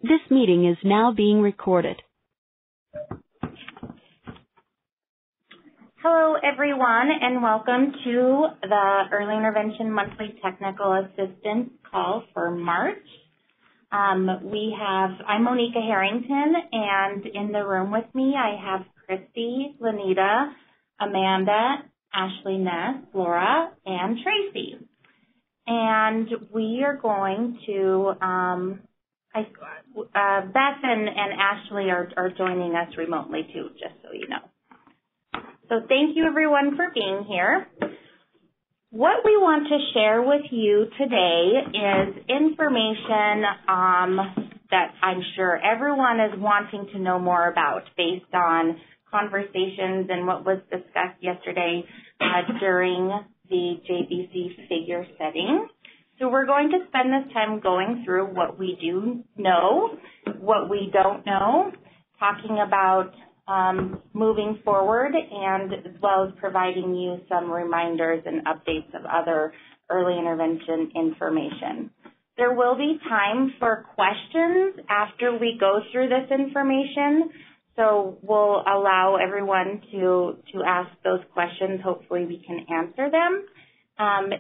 This meeting is now being recorded. Hello, everyone, and welcome to the Early Intervention Monthly Technical Assistance call for March. I'm Monica Harrington, and in the room with me I have Christy, Lanita, Amanda, Ashley Ness, Laura, and Tracy. And we are going to, Beth and Ashley are joining us remotely too, just so you know. So thank you everyone for being here. What we want to share with you today is information that I'm sure everyone is wanting to know more about based on conversations and what was discussed yesterday during the JBC figure setting. So we're going to spend this time going through what we do know, what we don't know, talking about moving forward, and as well as providing you some reminders and updates of other early intervention information. There will be time for questions after we go through this information, so we'll allow everyone to ask those questions. Hopefully we can answer them.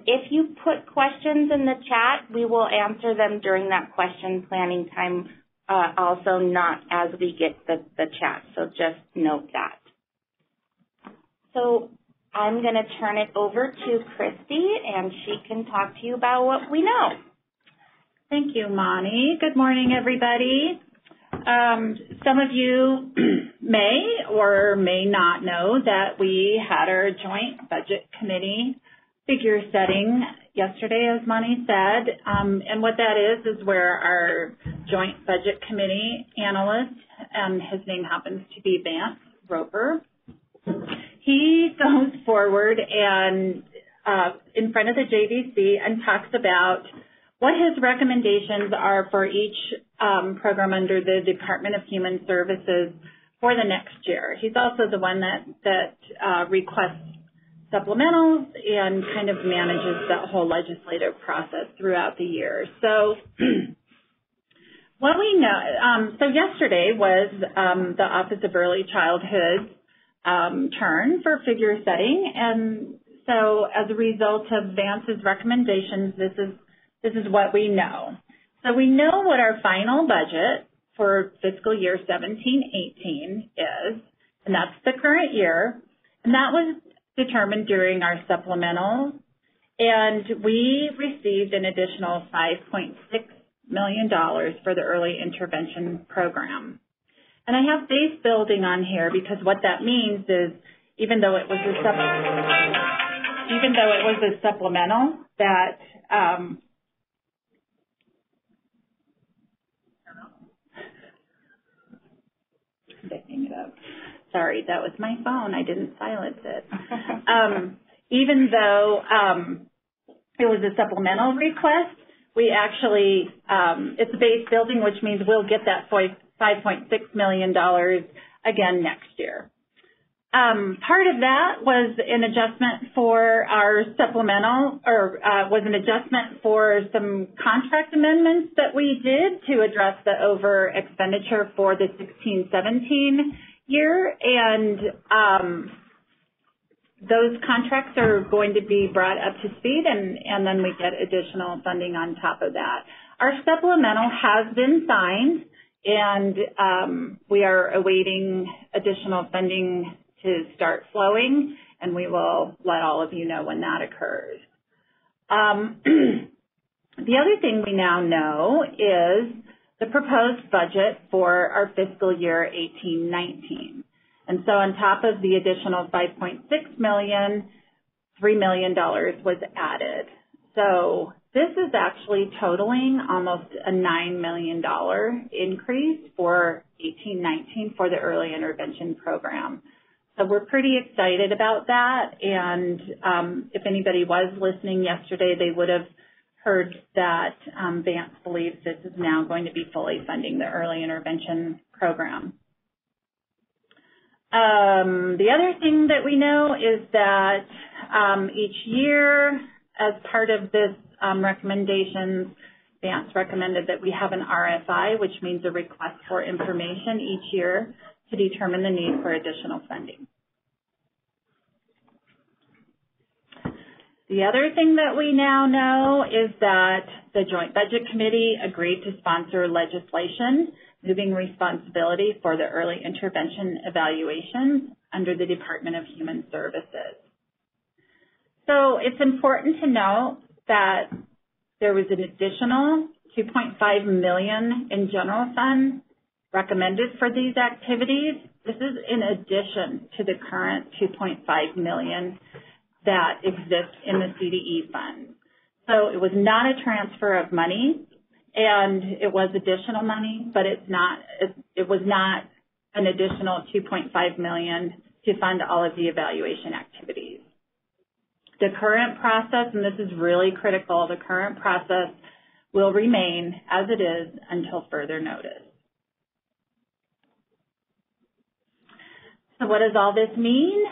If you put questions in the chat, we will answer them during that question planning time, also not as we get the chat, so just note that. So I'm going to turn it over to Christy, and she can talk to you about what we know. Thank you, Monty. Good morning, everybody. Some of you may or may not know that we had our joint budget committee figure setting yesterday, as Monty said, and what that is where our joint budget committee analyst, his name happens to be Vance Roper, he goes forward and in front of the JVC and talks about what his recommendations are for each program under the Department of Human Services for the next year. He's also the one that requests supplementals and kind of manages that whole legislative process throughout the year. So what we know, so yesterday was the Office of Early Childhood's turn for figure setting, and so as a result of Vance's recommendations, this is what we know. So we know what our final budget for fiscal year 17-18 is, and that's the current year, and that was determined during our supplemental, and we received an additional $5.6 million for the early intervention program. And I have base building on here because what that means is even though it was a supplemental that picking it up. Sorry, that was my phone. I didn't silence it. Even though it was a supplemental request, we actually, it's a base building, which means we'll get that $5.6 million again next year. Part of that was an adjustment for our supplemental, or was an adjustment for some contract amendments that we did to address the over expenditure for the 16-17 year, and those contracts are going to be brought up to speed, and then we get additional funding on top of that. Our supplemental has been signed, and we are awaiting additional funding to start flowing, and we will let all of you know when that occurs. The other thing we now know is the proposed budget for our fiscal year 18-19. And so on top of the additional $5.6 million, $3 million was added. So this is actually totaling almost a $9 million increase for 18-19 for the early intervention program. So we're pretty excited about that, and if anybody was listening yesterday, they would have heard that Vance believes this is now going to be fully funding the early intervention program. The other thing that we know is that each year, as part of this recommendations, Vance recommended that we have an RFI, which means a request for information each year to determine the need for additional funding. The other thing that we now know is that the Joint Budget Committee agreed to sponsor legislation moving responsibility for the early intervention evaluations under the Department of Human Services. So it's important to note that there was an additional $2.5 million in general fund recommended for these activities. This is in addition to the current $2.5 million that exists in the CDE fund. So it was not a transfer of money, and it was additional money, but it was not an additional $2.5 million to fund all of the evaluation activities. The current process, and this is really critical, the current process will remain as it is until further notice. So what does all this mean?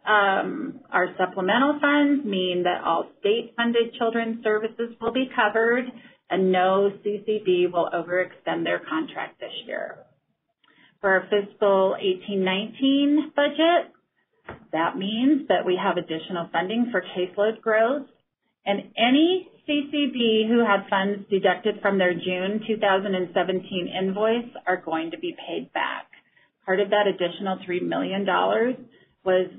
Our supplemental funds mean that all state-funded children's services will be covered and no CCB will overextend their contract this year. For our fiscal 18-19 budget, that means that we have additional funding for caseload growth, and any CCB who had funds deducted from their June 2017 invoice are going to be paid back. Part of that additional $3 million was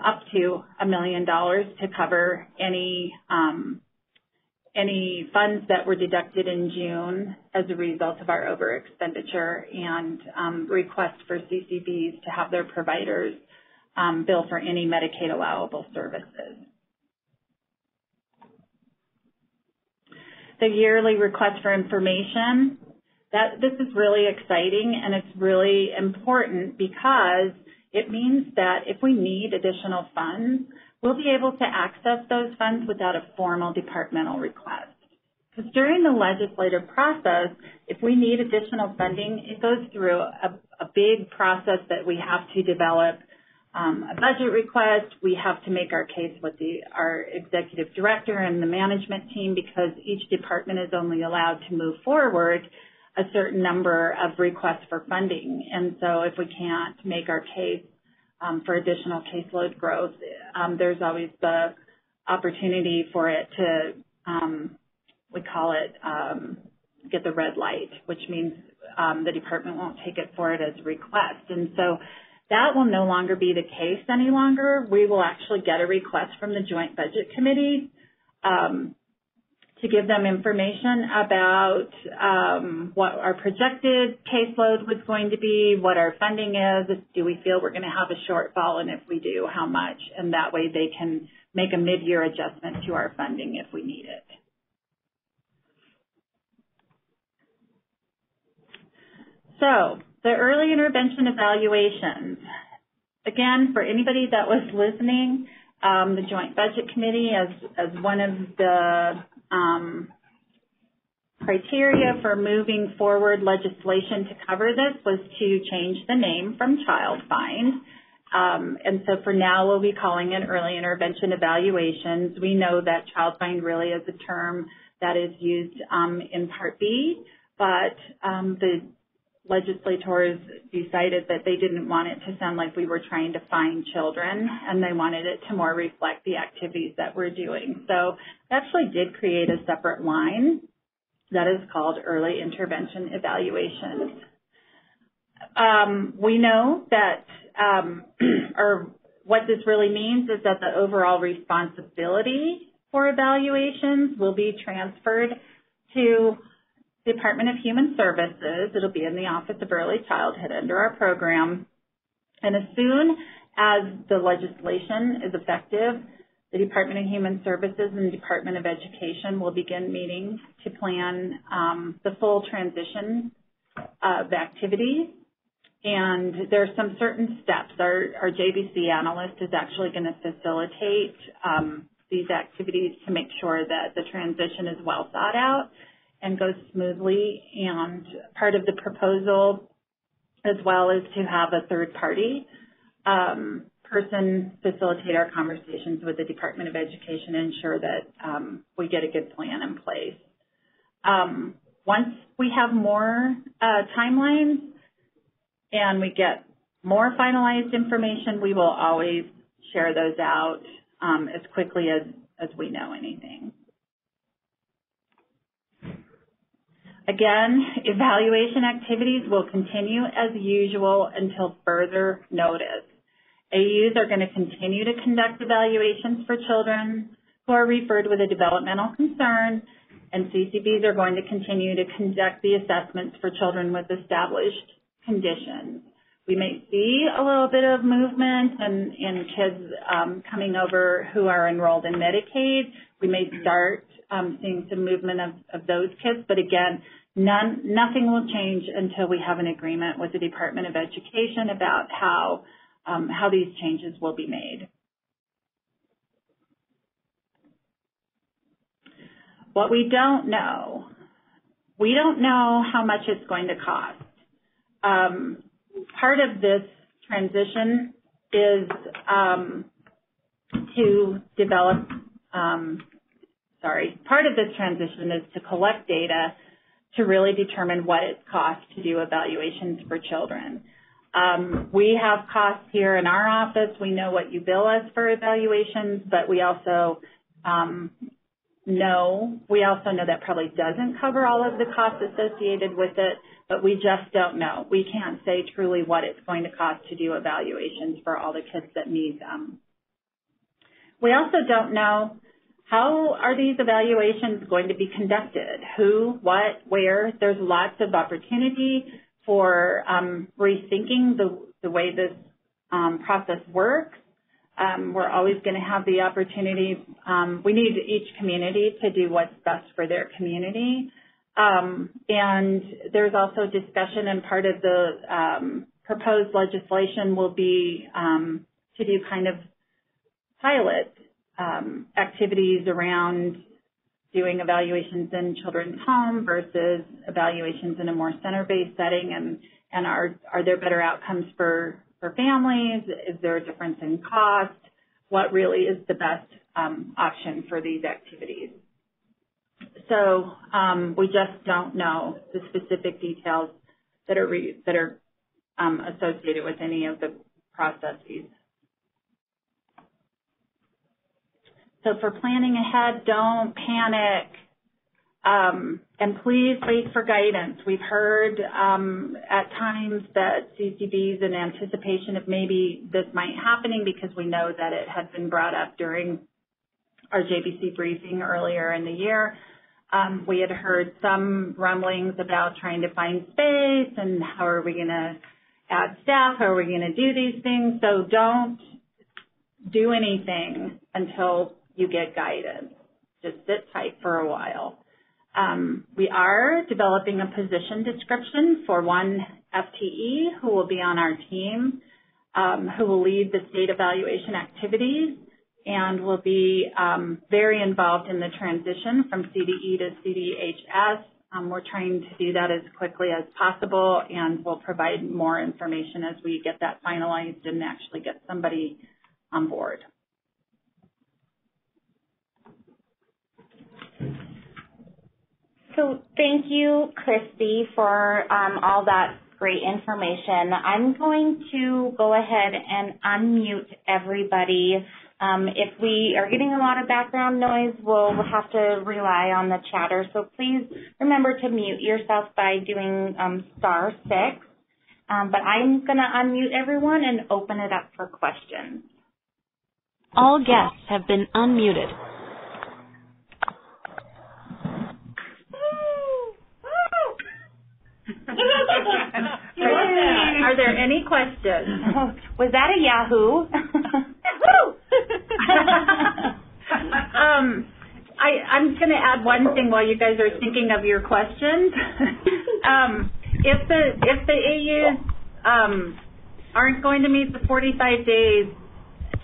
up to $1 million to cover any funds that were deducted in June as a result of our overexpenditure and requests for CCBs to have their providers bill for any Medicaid allowable services. The yearly request for information, this is really exciting and it's really important because it means that if we need additional funds, we'll be able to access those funds without a formal departmental request. Because during the legislative process, if we need additional funding, it goes through a big process that we have to develop a budget request. We have to make our case with our executive director and the management team because each department is only allowed to move forward a certain number of requests for funding. And so if we can't make our case for additional caseload growth, there's always the opportunity for it to, we call it, get the red light, which means the department won't take it forward as a request. And so that will no longer be the case any longer. We will actually get a request from the Joint Budget Committee to give them information about what our projected caseload was going to be, what our funding is, do we feel we're going to have a shortfall, and if we do, how much, and that way they can make a mid-year adjustment to our funding if we need it. So, the early intervention evaluations. Again, for anybody that was listening, the Joint Budget Committee, as one of the criteria for moving forward legislation to cover this was to change the name from Child Find. And so for now, we'll be calling it early intervention evaluations. We know that Child Find really is a term that is used in Part B, but the legislators decided that they didn't want it to sound like we were trying to find children, and they wanted it to more reflect the activities that we're doing. So they actually did create a separate line that is called early intervention evaluations. We know that, or what this really means is that the overall responsibility for evaluations will be transferred to Department of Human Services. It'll be in the Office of Early Childhood under our program. And as soon as the legislation is effective, the Department of Human Services and the Department of Education will begin meeting to plan the full transition of activities. And there are some certain steps. Our JBC analyst is actually going to facilitate these activities to make sure that the transition is well thought out and goes smoothly. And part of the proposal as well is to have a third-party person facilitate our conversations with the Department of Education and ensure that we get a good plan in place. Once we have more timelines and we get more finalized information, we will always share those out as quickly as we know anything. Again, evaluation activities will continue as usual until further notice. AUs are going to continue to conduct evaluations for children who are referred with a developmental concern, and CCBs are going to continue to conduct the assessments for children with established conditions. We may see a little bit of movement in kids coming over who are enrolled in Medicaid. We may start seeing some movement of those kids, but again, nothing will change until we have an agreement with the Department of Education about how these changes will be made. What we don't know how much it's going to cost. Part of this transition is part of this transition is to collect data to really determine what it costs to do evaluations for children. We have costs here in our office. We know what you bill us for evaluations, but we also know that probably doesn't cover all of the costs associated with it, but we just don't know. We can't say truly what it's going to cost to do evaluations for all the kids that need them. We also don't know how are these evaluations going to be conducted, who, what, where. There's lots of opportunity for rethinking the way this process works. We're always going to have the opportunity. We need each community to do what's best for their community. And there's also discussion, and part of the proposed legislation will be to do kind of pilot activities around doing evaluations in children's home versus evaluations in a more center-based setting, and are there better outcomes for families? Is there a difference in cost? What really is the best option for these activities? So we just don't know the specific details that are associated with any of the processes. So for planning ahead, don't panic, and please wait for guidance. We've heard at times that CCBs, in anticipation of maybe this might happening, because we know that it had been brought up during our JBC briefing earlier in the year. We had heard some rumblings about trying to find space and how are we going to add staff, how are we going to do these things. So don't do anything until you get guidance. Just sit tight for a while. We are developing a position description for one FTE who will be on our team, who will lead the state evaluation activities and will be very involved in the transition from CDE to CDHS. We're trying to do that as quickly as possible, and we'll provide more information as we get that finalized and actually get somebody on board. So thank you, Christy, for all that great information. I'm going to go ahead and unmute everybody. If we are getting a lot of background noise, we'll have to rely on the chatter. So please remember to mute yourself by doing *6. But I'm going to unmute everyone and open it up for questions. All guests have been unmuted. Are there any questions? Was that a Yahoo? I'm going to add one thing while you guys are thinking of your questions. If the AUs aren't going to meet the 45 days,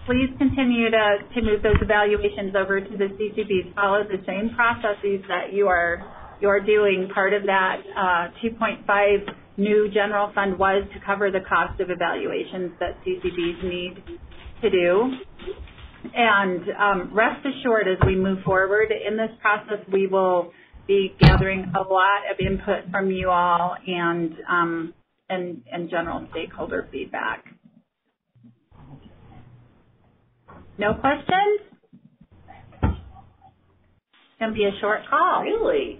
please continue to move those evaluations over to the CCBs. Follow the same processes that you are doing. Part of that 2.5 new general fund was to cover the cost of evaluations that CCBs need to do. And rest assured, as we move forward in this process, we will be gathering a lot of input from you all and general stakeholder feedback. No questions? It's going to be a short call. Really?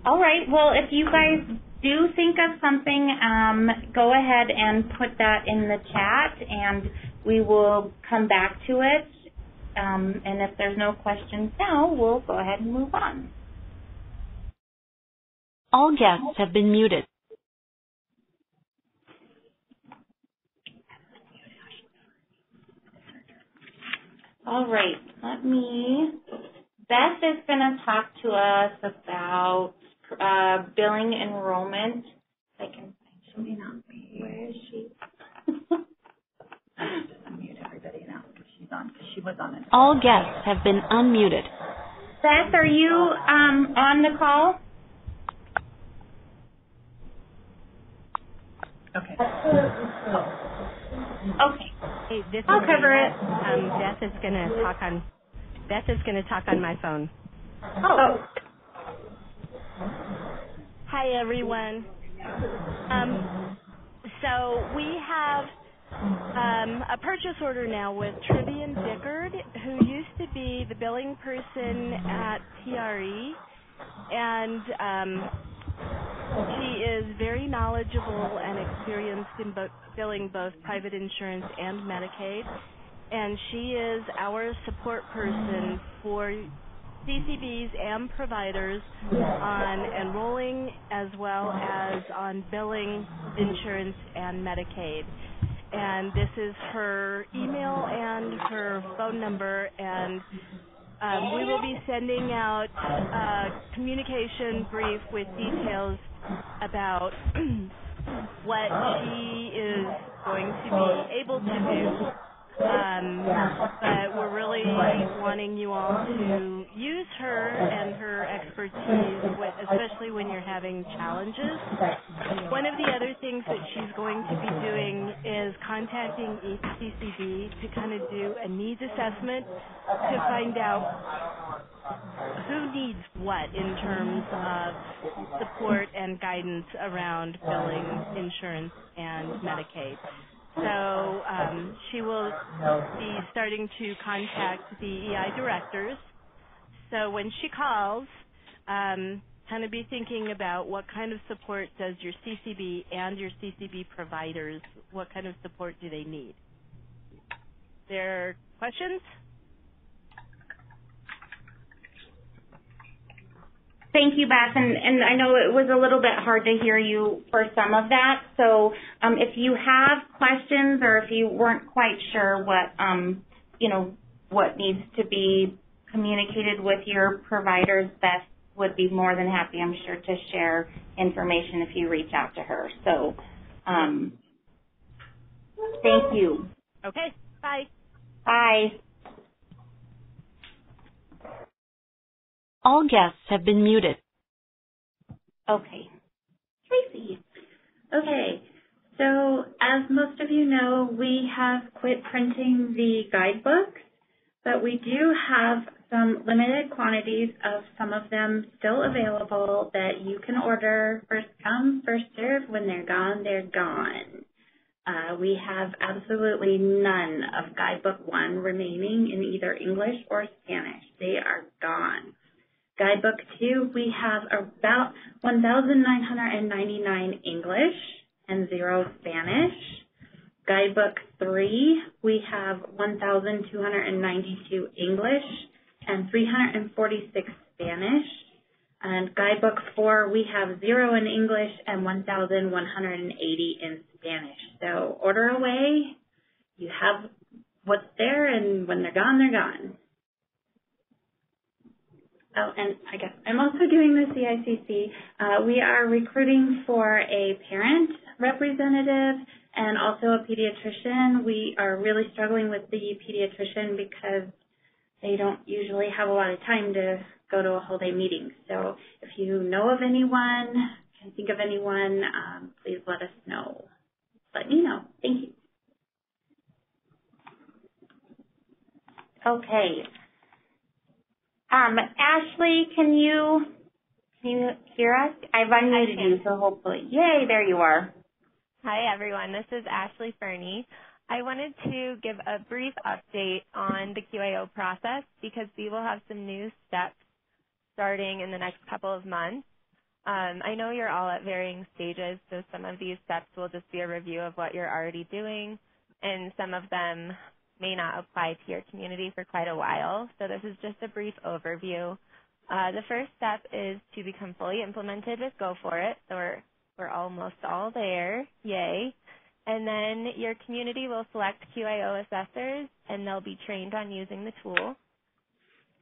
All right. Well, if you guys do think of something, go ahead and put that in the chat, and we will come back to it. And if there's no questions now, we'll go ahead and move on. All guests have been muted. All right. Beth is going to talk to us about billing enrollment. I can find she may not be. Where is she? I'll just unmute everybody now because she was on it. All guests have been unmuted. Beth, are you on the call? Okay. Okay. Hey, this I'll is cover it. Beth is going to talk on my phone. Oh. Hi, everyone. So we have a purchase order now with Trivian Dickard, who used to be the billing person at TRE, and she is very knowledgeable and experienced in billing both private insurance and Medicaid, and she is our support person for CCBs and providers on enrolling as well as on billing insurance and Medicaid. And this is her email and her phone number, and we will be sending out a communication brief with details about what she is going to be able to do. But we're really wanting you all to use her and her expertise, especially when you're having challenges. One of the other things that she's going to be doing is contacting each CCB to kind of do a needs assessment to find out who needs what in terms of support and guidance around billing, insurance, and Medicaid. So she will be starting to contact the EI directors. So when she calls, kind of be thinking about what kind of support does your CCB and your CCB providers, what kind of support do they need? There questions? Thank you, Beth, and I know it was a little bit hard to hear you for some of that. So if you have questions or if you weren't quite sure what what needs to be communicated with your providers, Beth would be more than happy, I'm sure, to share information if you reach out to her. So thank you. Okay, bye. Bye. All guests have been muted. Okay. Tracy. Okay, so as most of you know, we have quit printing the guidebooks, but we do have some limited quantities of some of them still available that you can order. First come, first serve. When they're gone, they're gone. We have absolutely none of Guidebook 1 remaining in either English or Spanish. They are gone. Guidebook 2, we have about 1,999 English and 0 Spanish. Guidebook 3, we have 1,292 English and 346 Spanish. And Guidebook 4, we have 0 in English and 1,180 in Spanish. So order away. You have what's there, and when they're gone, they're gone. Oh, and I guess I'm also doing the CICC. We are recruiting for a parent representative and also a pediatrician. We are really struggling with the pediatrician because they don't usually have a lot of time to go to a whole day meeting. So if you know of anyone, can think of anyone, please let us know. Let me know. Thank you. Okay. Ashley, can you hear us? I've unmuted you, so hopefully. Yay, there you are. Hi, everyone. This is Ashley Fernie. I wanted to give a brief update on the QAO process because we will have some new steps starting in the next couple of months. I know you're all at varying stages, so some of these steps will just be a review of what you're already doing, and some of them may not apply to your community for quite a while. So this is just a brief overview. The first step is to become fully implemented with Go For It. So we're almost all there. Yay. And then your community will select QAO assessors, and they'll be trained on using the tool.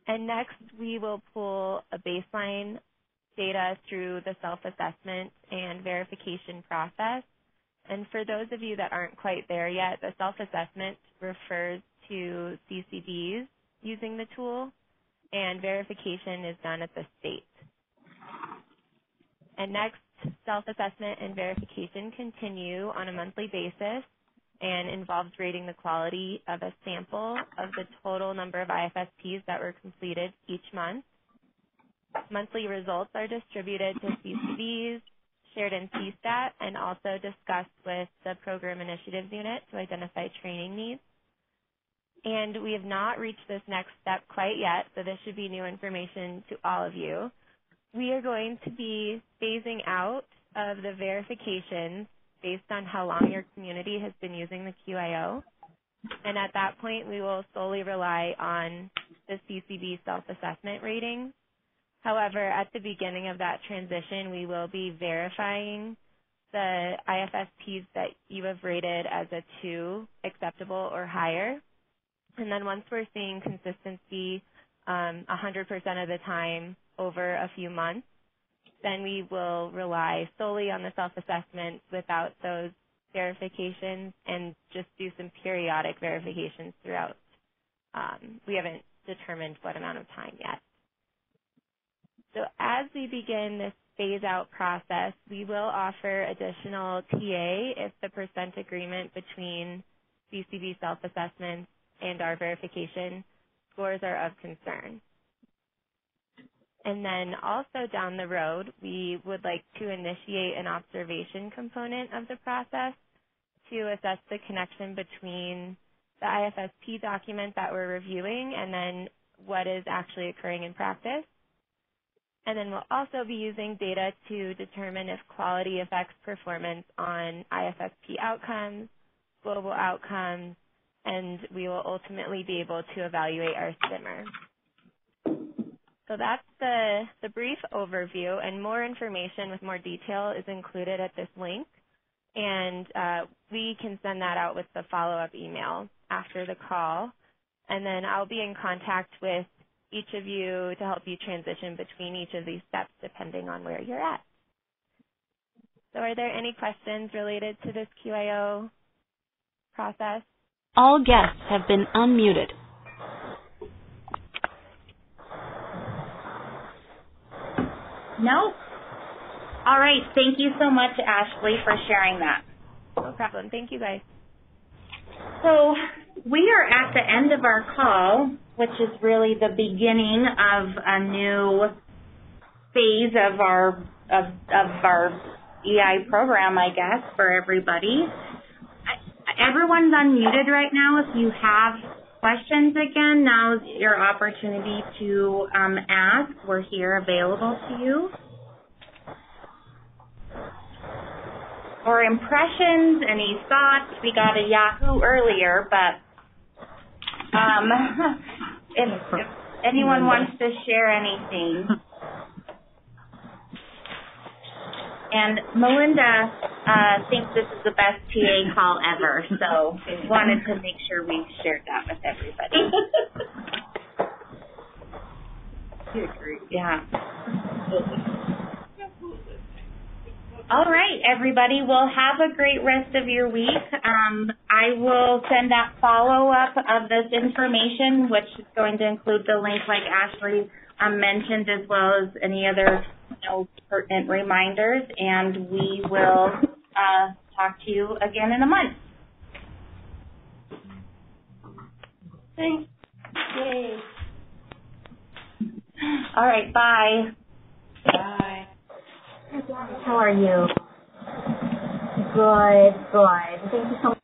And next, we will pull a baseline data through the self-assessment and verification process. And for those of you that aren't quite there yet, the self-assessment refers to CCBs using the tool, and verification is done at the state. And next, self-assessment and verification continue on a monthly basis and involves rating the quality of a sample of the total number of IFSPs that were completed each month. Monthly results are distributed to CCBs, shared in CSTAT, and also discussed with the Program Initiatives Unit to identify training needs. And we have not reached this next step quite yet, so this should be new information to all of you. We are going to be phasing out of the verifications based on how long your community has been using the QAO. And at that point, we will solely rely on the CCB self-assessment rating. However, at the beginning of that transition, we will be verifying the IFSPs that you have rated as a 2, acceptable or higher. And then once we're seeing consistency 100% of the time over a few months, then we will rely solely on the self-assessment without those verifications and just do some periodic verifications throughout. We haven't determined what amount of time yet. So as we begin this phase-out process, we will offer additional TA if the percent agreement between CCB self-assessments and our verification scores are of concern. And then also down the road, we would like to initiate an observation component of the process to assess the connection between the IFSP document that we're reviewing and then what is actually occurring in practice. And then we'll also be using data to determine if quality affects performance on IFSP outcomes, global outcomes, and we will ultimately be able to evaluate our SIMR. So that's the brief overview, and more information with more detail is included at this link. And we can send that out with the follow-up email after the call. And then I'll be in contact with each of you to help you transition between each of these steps depending on where you're at. So are there any questions related to this QAO process? All guests have been unmuted. No? All right. Thank you so much, Ashley, for sharing that. No problem. Thank you, guys. So we are at the end of our call, which is really the beginning of a new phase of our EI program, I guess, for everybody. Everyone's unmuted right now. If you have questions again, now's your opportunity to ask. We're here available to you. Or impressions, any thoughts. We got a Yahoo earlier, but if anyone wants to share anything. And Melinda thinks this is the best TA call ever, so wanted to make sure we shared that with everybody. You agree? Yeah. All right, everybody. Well, have a great rest of your week. I will send that follow-up of this information, which is going to include the link like Ashley mentioned, as well as any other pertinent reminders, and we will talk to you again in a month. Thanks. Yay. All right, bye. Bye. How are you? Good, good. Thank you so much.